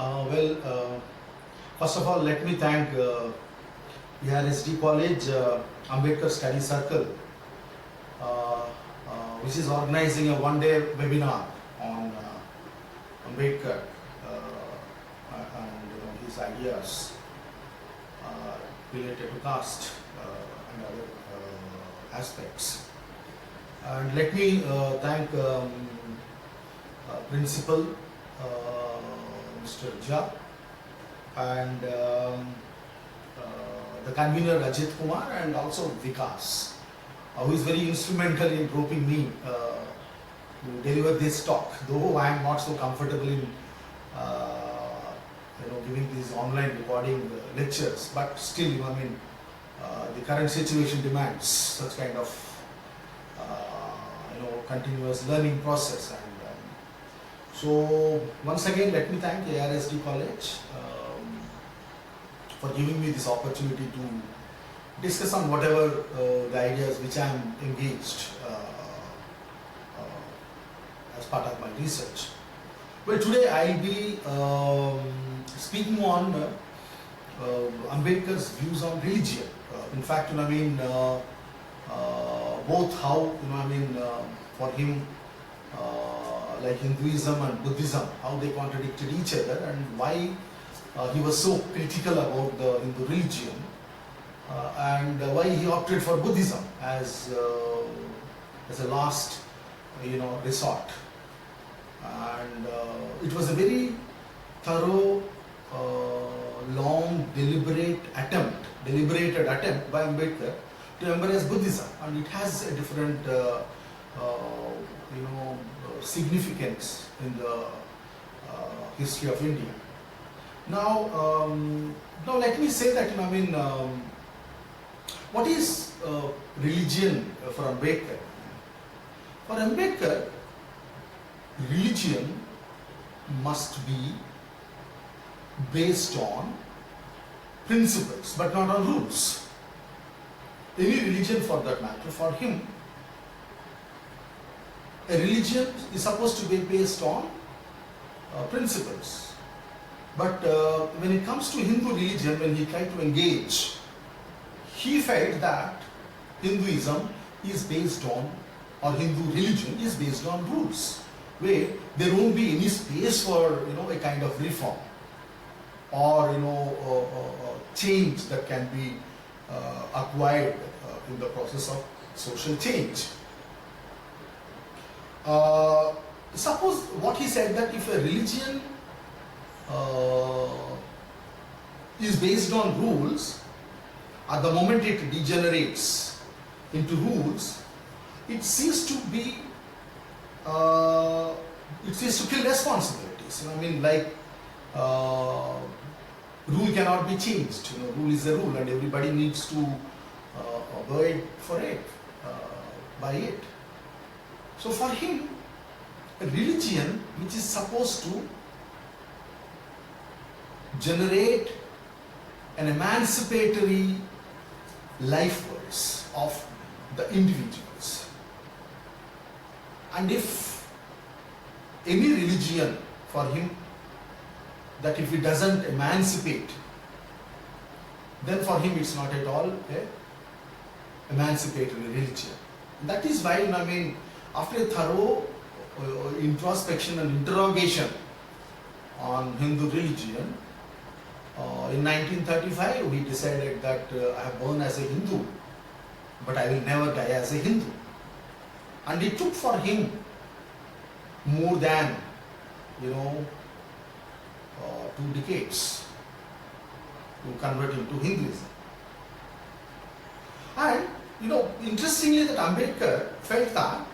Well, first of all, let me thank ERSD College Ambedkar Study Circle, which is organizing a one-day webinar on Ambedkar and his ideas related to caste and other aspects. And let me thank Principal Mr. Jha and the convener Ajit Kumar and also Vikas, who is very instrumental in roping me to deliver this talk, though I am not so comfortable in giving these online recording lectures, but still, the current situation demands such kind of continuous learning process. And so once again, let me thank ARSD College for giving me this opportunity to discuss on whatever the ideas which I am engaged as part of my research. Well, today I'll be speaking on Ambedkar's views on religion. In fact, both how, for him, like Hinduism and Buddhism, how they contradicted each other, and why he was so critical about the Hindu religion, and why he opted for Buddhism as a last, resort. And it was a very thorough, long, deliberated attempt by Ambedkar to embrace Buddhism, and it has a different, significance in the history of India. Now let me say that what is religion for Ambedkar? For Ambedkar, religion must be based on principles, but not on rules. Any religion for that matter, for him, a religion is supposed to be based on principles. But when it comes to Hindu religion, when he tried to engage, he felt that Hinduism is based on, or Hindu religion is based on rules, where there won't be any space for a kind of reform or change that can be acquired in the process of social change. Suppose what he said, that if a religion is based on rules, at the moment it degenerates into rules, it ceases to be, it ceases to kill responsibilities. Rule cannot be changed. Rule is a rule, and everybody needs to abide for it, by it. So for him, a religion which is supposed to generate an emancipatory life force of the individuals. And if any religion for him, that if it doesn't emancipate, then for him it's not at all a emancipatory religion. That is why, after a thorough introspection and interrogation on Hindu religion, in 1935 he decided that I have born as a Hindu, but I will never die as a Hindu. And it took for him more than 2 decades to convert him to Hinduism. And interestingly, that Ambedkar felt that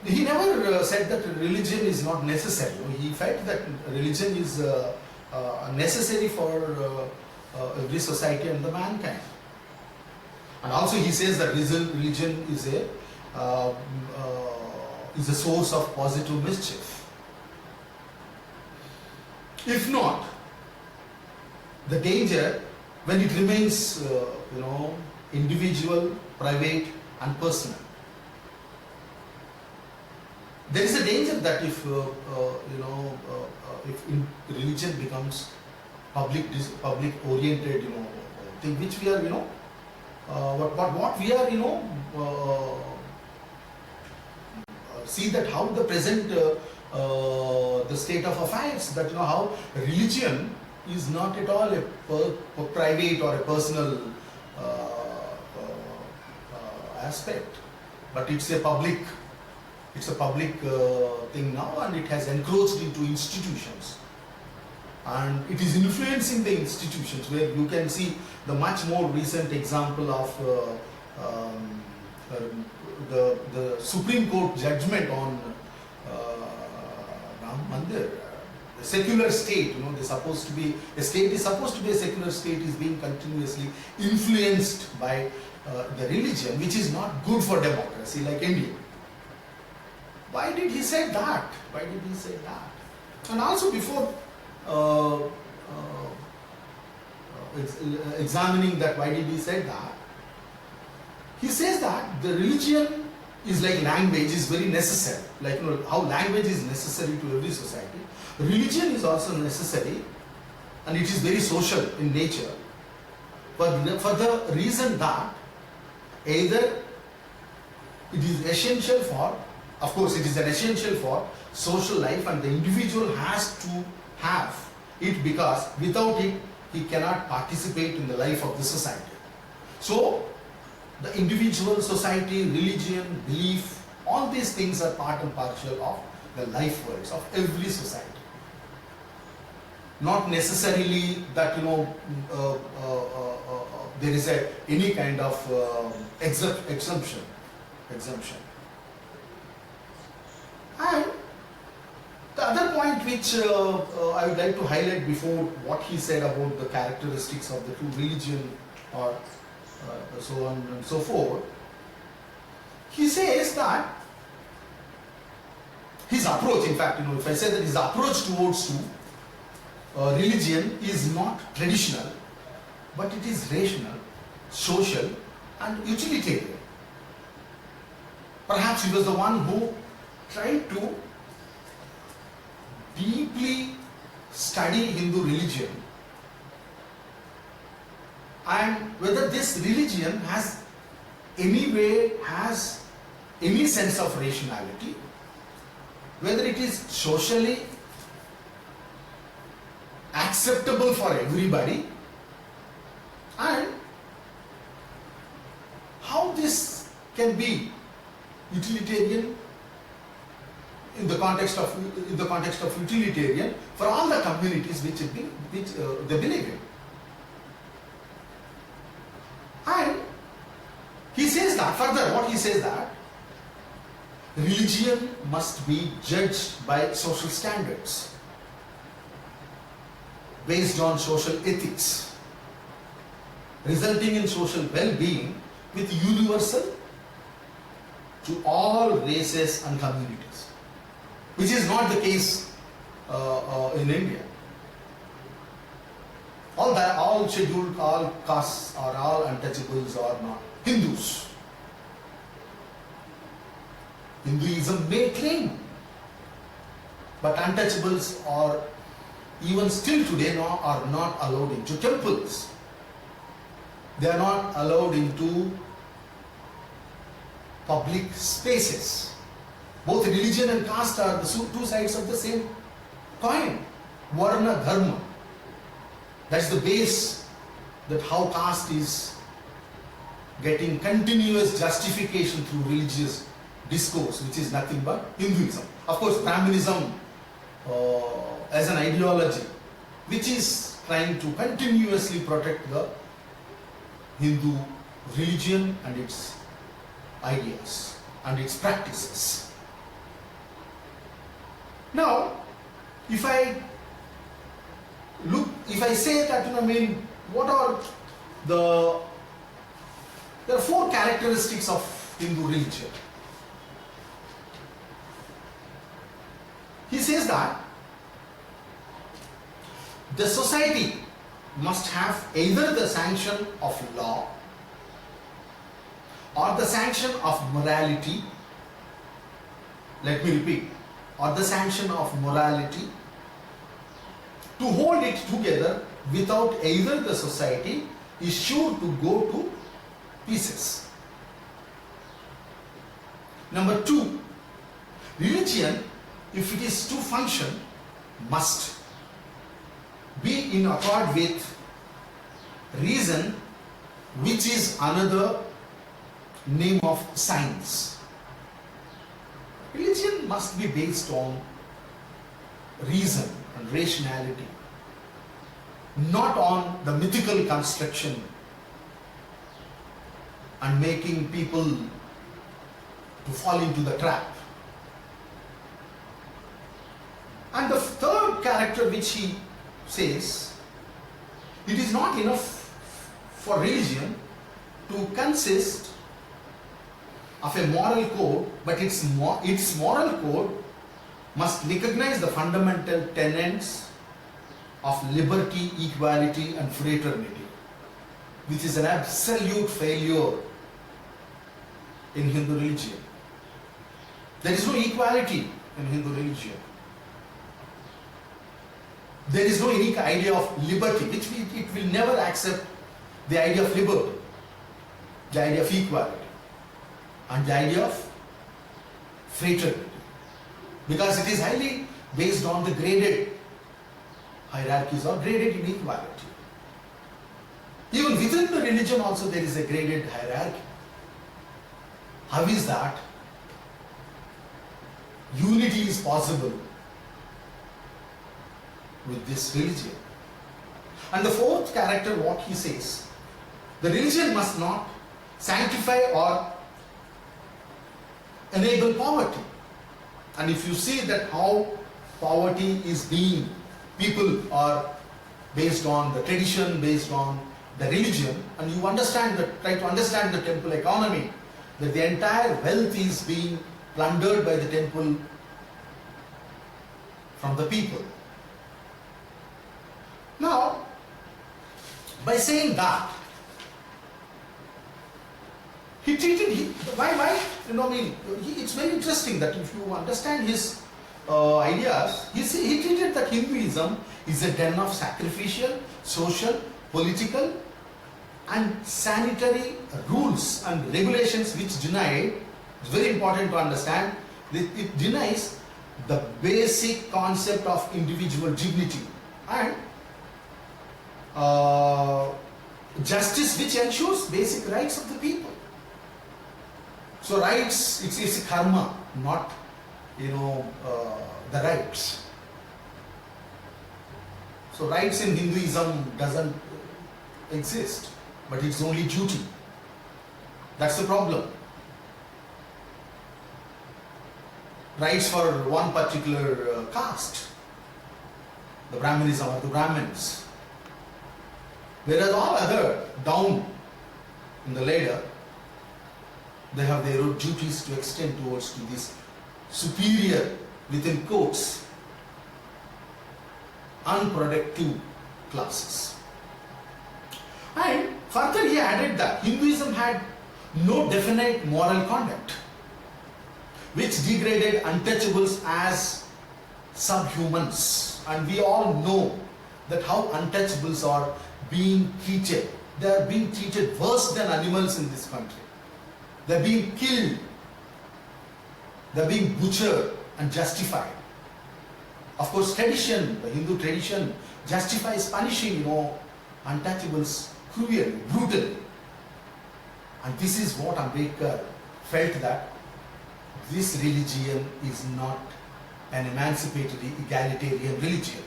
he never said that religion is not necessary. He felt that religion is necessary for every society and the mankind. And also he says that religion is a source of positive mischief. If not, the danger, when it remains individual, private and personal, there is a danger that if if religion becomes public oriented, thing which we are, what we are, see that how the present the state of affairs, that how religion is not at all a private or a personal aspect, but it's a public thing now, and it has encroached into institutions, and it is influencing the institutions, where you can see the much more recent example of the Supreme Court judgment on Ram Mandir. The secular state, a state is supposed to be a secular state, is being continuously influenced by the religion, which is not good for democracy, like India. Why did he say that? And also, before examining that, why did he say that? He says that the religion is like language, is very necessary. Like how language is necessary to every society, religion is also necessary, and it is very social in nature. But for the reason that either it is essential for, of course, it is an essential for social life, and the individual has to have it, because without it he cannot participate in the life of the society. So the individual, society, religion, belief, all these things are part and parcel of the life worlds of every society. Not necessarily that there is any kind of exemption. And the other point which I would like to highlight before what he said about the characteristics of the two religion, or so on and so forth, he says that his approach, in fact, if I say that his approach towards religion is not traditional, but it is rational, social, and utilitarian. Perhaps he was the one who tried to deeply study Hindu religion, and whether this religion has any sense of rationality, whether it is socially acceptable for everybody, and how this can be utilitarian in the context of utilitarian for all the communities which they believe in. And he says that further, what he says that religion must be judged by social standards, based on social ethics, resulting in social well-being with universal to all races and communities, which is not the case in India. All scheduled, all castes, or all untouchables are not Hindus. Hinduism may claim, but untouchables are even still today are not allowed into temples. They are not allowed into public spaces. Both religion and caste are the two sides of the same coin. Varna dharma. That's the base, that how caste is getting continuous justification through religious discourse, which is nothing but Hinduism. Of course, Brahmanism as an ideology, which is trying to continuously protect the Hindu religion and its ideas and its practices. Now, if I say that, what are there are four characteristics of Hindu religion. He says that the society must have either the sanction of law or the sanction of morality, let me repeat, or the sanction of morality, to hold it together without either the society is sure to go to pieces. Number two, religion, if it is to function, must be in accord with reason, which is another name of science. Religion must be based on reason and rationality, not on the mythical construction and making people to fall into the trap. And the third character which he says, it is not enough for religion to consist of a moral code, but its moral code must recognize the fundamental tenets of liberty, equality and fraternity, which is an absolute failure in Hindu religion. There is no equality in Hindu religion. There is no unique idea of liberty, which it will never accept the idea of liberty, the idea of equality, and the idea of fraternity, because it is highly based on the graded hierarchies or graded inequality. Even within the religion also there is a graded hierarchy. How is that? Unity is possible with this religion. And the fourth character, what he says, the religion must not sanctify or enable poverty. And if you see that how poverty is being, people are based on the tradition, based on the religion, and you understand that, try to understand the temple economy, that the entire wealth is being plundered by the temple from the people. Now, by saying that, he treated, why, you know, I mean, it's very interesting that if you understand his ideas, he treated that Hinduism is a den of sacrificial, social, political and sanitary rules and regulations which deny, it's very important to understand, it denies the basic concept of individual dignity and justice, which ensures basic rights of the people. So rights, it's a karma, not, you know, the rights. So rights in Hinduism doesn't exist, but it's only duty. That's the problem. Rights for one particular caste, the Brahmanism or the Brahmins. Whereas all other down in the ladder, they have their own duties to extend towards to this superior, within quotes, unproductive classes. And further he added that Hinduism had no definite moral conduct, which degraded untouchables as subhumans. And we all know that how untouchables are being treated. They are being treated worse than animals in this country. They are being killed. They are being butchered and justified. Of course, tradition, the Hindu tradition justifies punishing, you know, untouchables cruelly, brutally. And this is what Ambedkar felt, that this religion is not an emancipatory, egalitarian religion.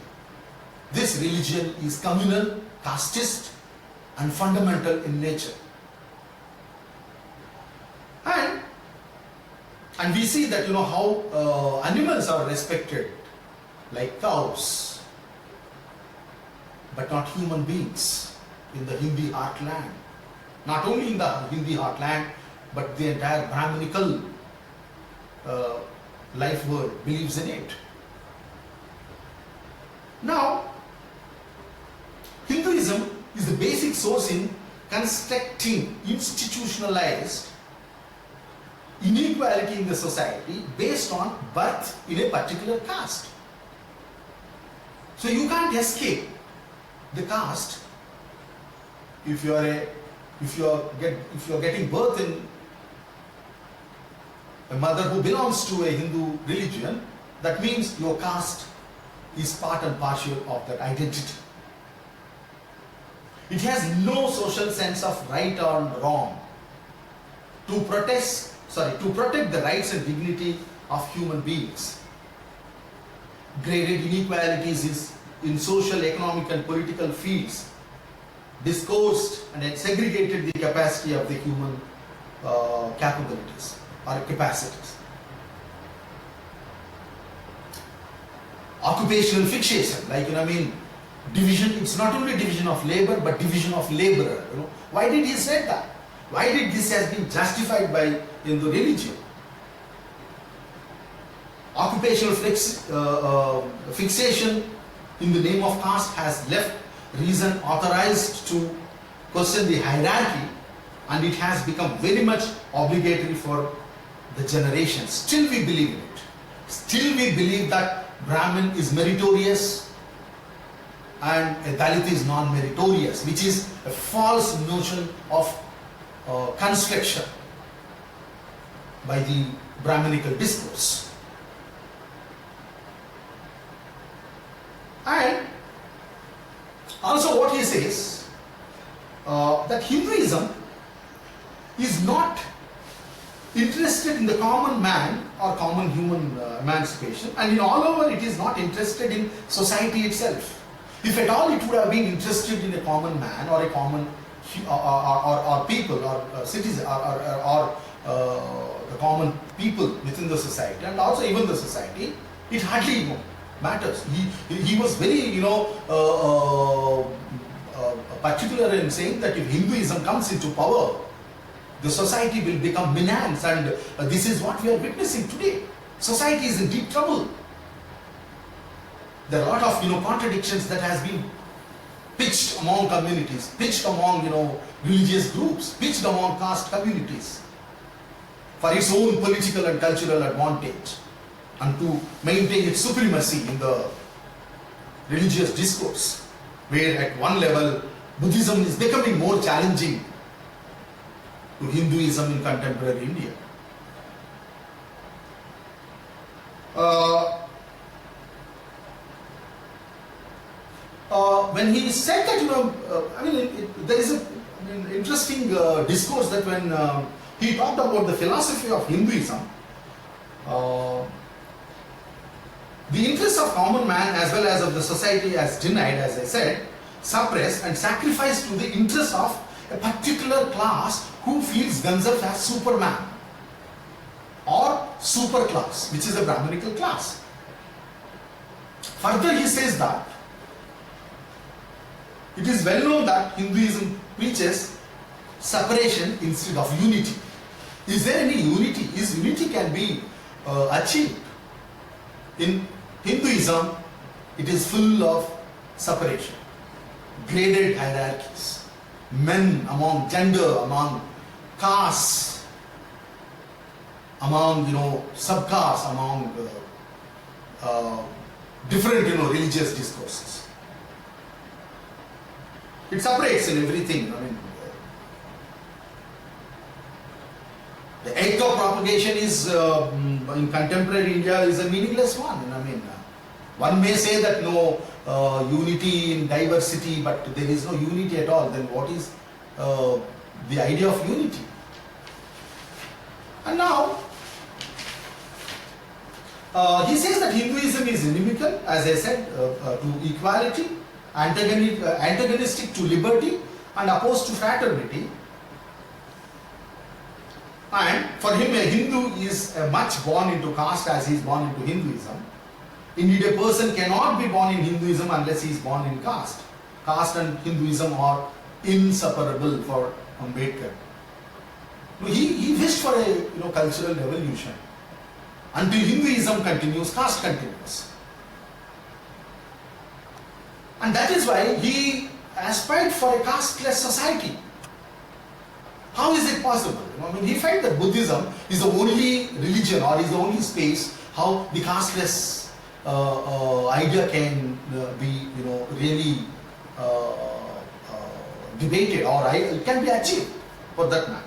This religion is communal, casteist and fundamental in nature. And we see that, you know, how animals are respected, like cows, but not human beings in the Hindi heartland. Not only in the Hindi heartland, but the entire Brahminical life world believes in it. Now, Hinduism is the basic source in constructing institutionalized inequality in the society based on birth in a particular caste. So you can't escape the caste if you are getting birth in a mother who belongs to a Hindu religion. That means your caste is part and parcel of that identity. It has no social sense of right or wrong. To protect the rights and dignity of human beings. Graded inequalities in social, economic and political fields discoursed and segregated the capacity of the human capabilities or capacities. Occupational fixation, division, it's not only division of labor but division of laborer. Why did he say that? Why did this has been justified by Hindu religion? Occupational fixation in the name of caste has left reason authorized to question the hierarchy, and it has become very much obligatory for the generations. Still we believe in it. Still we believe that Brahmin is meritorious and a Dalit is non-meritorious, which is a false notion of construction by the Brahminical discourse. And also what he says, that Hinduism is not interested in the common man or common human emancipation, and in all over it is not interested in society itself. If at all it would have been interested in a common man or a common or people or citizens or the common people within the society, and also even the society, it hardly matters. He was very particular in saying that if Hinduism comes into power, the society will become menaced, and this is what we are witnessing today. Society is in deep trouble. There are a lot of contradictions that has been pitched among communities, pitched among religious groups, pitched among caste communities for its own political and cultural advantage, and to maintain its supremacy in the religious discourse, where at one level Buddhism is becoming more challenging to Hinduism in contemporary India. When he said that, there is an interesting discourse that when he talked about the philosophy of Hinduism, the interests of common man as well as of the society as denied, as I said, suppressed and sacrificed to the interests of a particular class who feels themselves as Superman or super class, which is a Brahminical class. Further he says that it is well known that Hinduism preaches separation instead of unity. Is there any unity? Is unity can be achieved? In Hinduism, it is full of separation, graded hierarchies, men among gender, among castes, among subcastes, among different religious discourses. It separates in everything. The act of propagation is in contemporary India is a meaningless one. One may say that no unity in diversity, but there is no unity at all. Then what is the idea of unity? And now he says that Hinduism is inimical, as I said, to equality, antagonistic to liberty, and opposed to fraternity. And for him, a Hindu is much born into caste as he is born into Hinduism. Indeed, a person cannot be born in Hinduism unless he is born in caste. Caste and Hinduism are inseparable for Ambedkar. He wished for a cultural revolution. Until Hinduism continues, caste continues. And that is why he aspired for a casteless society. How is it possible? I mean, he felt that Buddhism is the only religion or is the only space how the casteless idea can be, really debated or it can be achieved for that matter.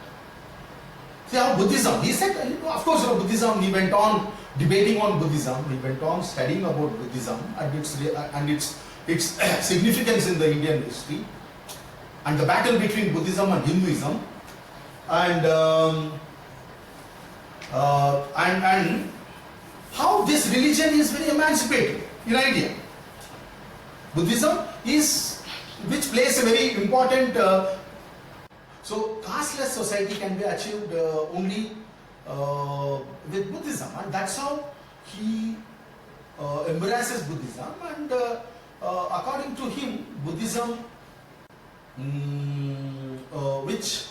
See how Buddhism, he said, of course, Buddhism, he went on debating on Buddhism, he went on studying about Buddhism and its significance in the Indian history and the battle between Buddhism and Hinduism and how this religion is very emancipatory in idea. Buddhism is, which plays a very important, so casteless society can be achieved only with Buddhism, and that's how he embraces Buddhism, and according to him, Buddhism which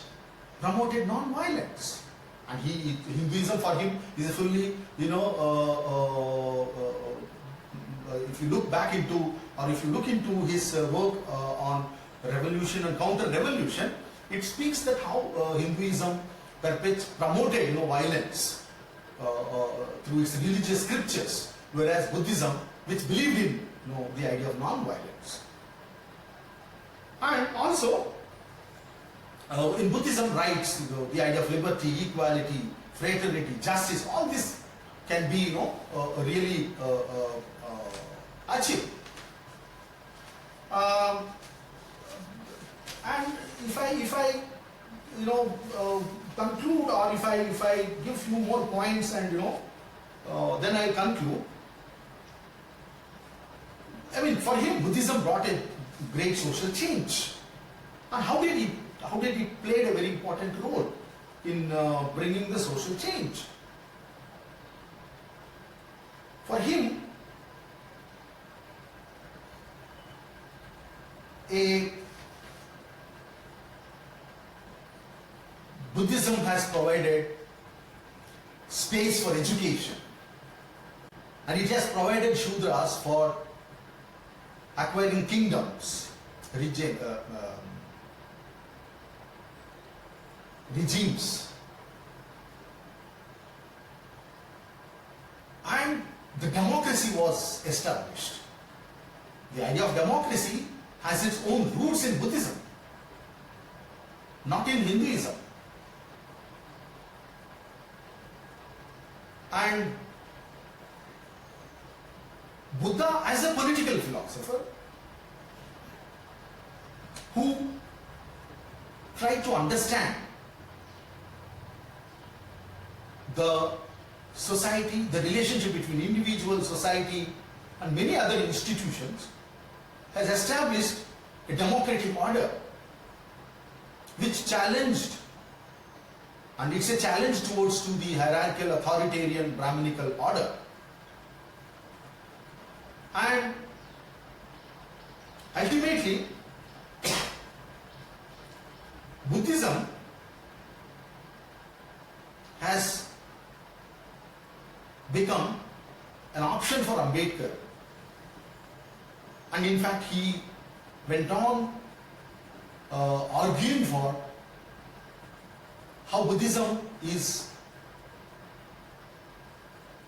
promoted non-violence, and Hinduism for him is a fully, if you look back into, or if you look into his work on revolution and counter-revolution, it speaks that how Hinduism promoted, violence through its religious scriptures, whereas Buddhism, which believed in, the idea of non-violence. And also, in Buddhism, rights, the idea of liberty, equality, fraternity, justice, all this can be, really achieved. And if I conclude, or if I give few more points, and then I conclude. I mean, for him, Buddhism brought a great social change. And how did he play a very important role in bringing the social change? For him, Buddhism has provided space for education, and it has provided Shudras for acquiring kingdoms, regimes, and the democracy was established. The idea of democracy has its own roots in Buddhism, not in Hinduism. And Buddha, as a political philosopher, who tried to understand the society, the relationship between individual, society, and many other institutions, has established a democratic order which challenged, and it's a challenge towards to the hierarchical, authoritarian, Brahminical order. And ultimately, Buddhism has become an option for Ambedkar, and in fact he went on arguing for how Buddhism is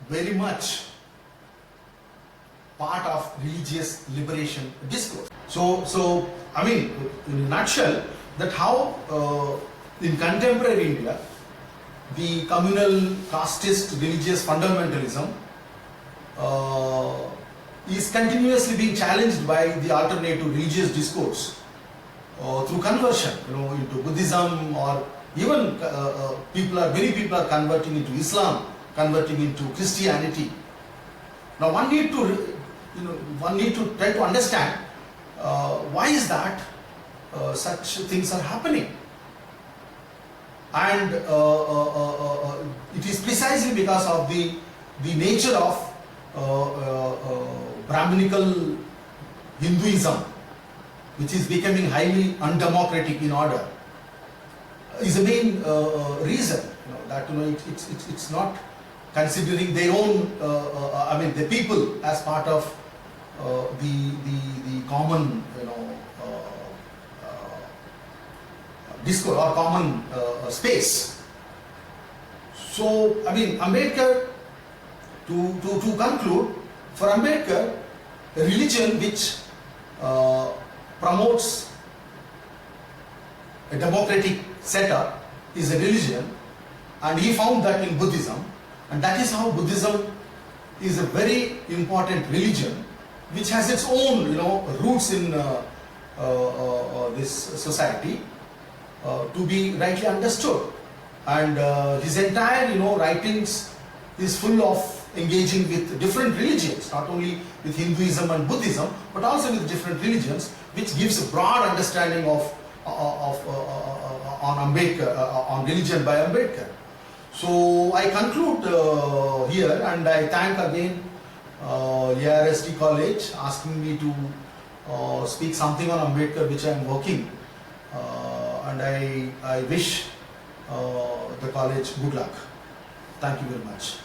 very much part of religious liberation discourse. So I mean, in a nutshell, that how in contemporary India, the communal casteist religious fundamentalism is continuously being challenged by the alternative religious discourse through conversion, into Buddhism, or even many people are converting into Islam, converting into Christianity. Now one need to try to understand why is that such things are happening, and it is precisely because of the nature of Brahminical Hinduism, which is becoming highly undemocratic in order, is the main reason that it's not considering their own the people as part of the common discourse or common space. So, I mean, Ambedkar, to conclude, for Ambedkar, a religion which promotes a democratic setup is a religion, and he found that in Buddhism, and that is how Buddhism is a very important religion which has its own, roots in this society to be rightly understood. And his entire, writings is full of engaging with different religions, not only with Hinduism and Buddhism, but also with different religions, which gives a broad understanding of on Ambedkar, on religion by Ambedkar. So I conclude here, and I thank again ARST College asking me to speak something on Ambedkar, which I am working, and I wish the college good luck. Thank you very much.